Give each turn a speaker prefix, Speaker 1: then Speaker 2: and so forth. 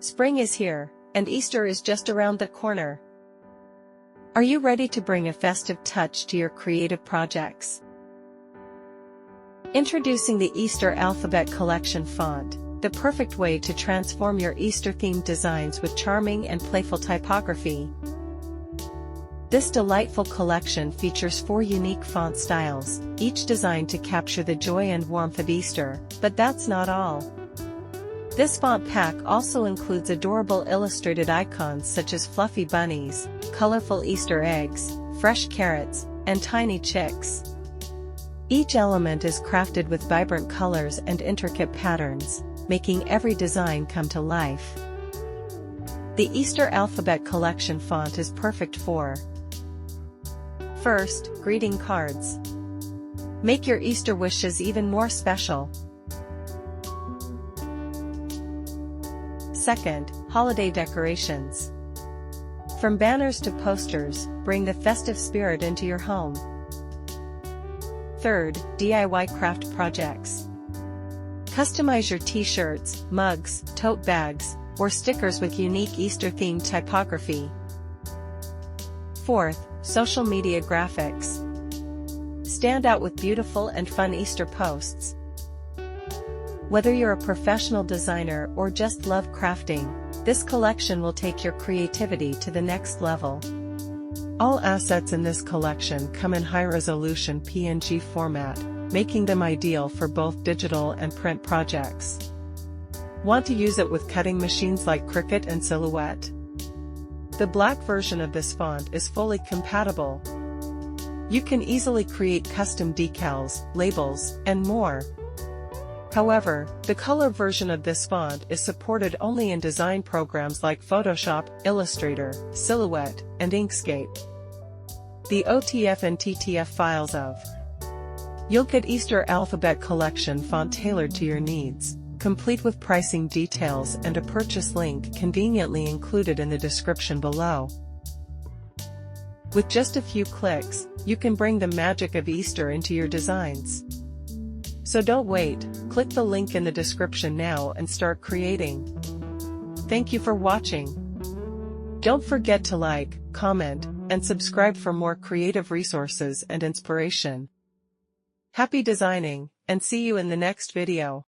Speaker 1: Spring is here, and Easter is just around the corner. Are you ready to bring a festive touch to your creative projects? Introducing the Easter Alphabet Collection font, the perfect way to transform your Easter-themed designs with charming and playful typography. This delightful collection features 4 unique font styles, each designed to capture the joy and warmth of Easter, but that's not all. This font pack also includes adorable illustrated icons such as fluffy bunnies, colorful Easter eggs, fresh carrots, and tiny chicks. Each element is crafted with vibrant colors and intricate patterns, making every design come to life. The Easter Alphabet Collection font is perfect for: first, greeting cards. Make your Easter wishes even more special. Second, holiday decorations. From banners to posters, bring the festive spirit into your home. Third, DIY craft projects. Customize your t-shirts, mugs, tote bags, or stickers with unique Easter-themed typography. Fourth, social media graphics. Stand out with beautiful and fun Easter posts. Whether you're a professional designer or just love crafting, this collection will take your creativity to the next level. All assets in this collection come in high-resolution PNG format, making them ideal for both digital and print projects. Want to use it with cutting machines like Cricut and Silhouette? The black version of this font is fully compatible. You can easily create custom decals, labels, and more. However, the color version of this font is supported only in design programs like Photoshop, Illustrator, Silhouette, and Inkscape. The OTF and TTF files of. You'll get Easter Alphabet Collection font tailored to your needs, complete with pricing details and a purchase link conveniently included in the description below. With just a few clicks, you can bring the magic of Easter into your designs. So don't wait, click the link in the description now and start creating. Thank you for watching. Don't forget to like, comment, and subscribe for more creative resources and inspiration. Happy designing, and see you in the next video.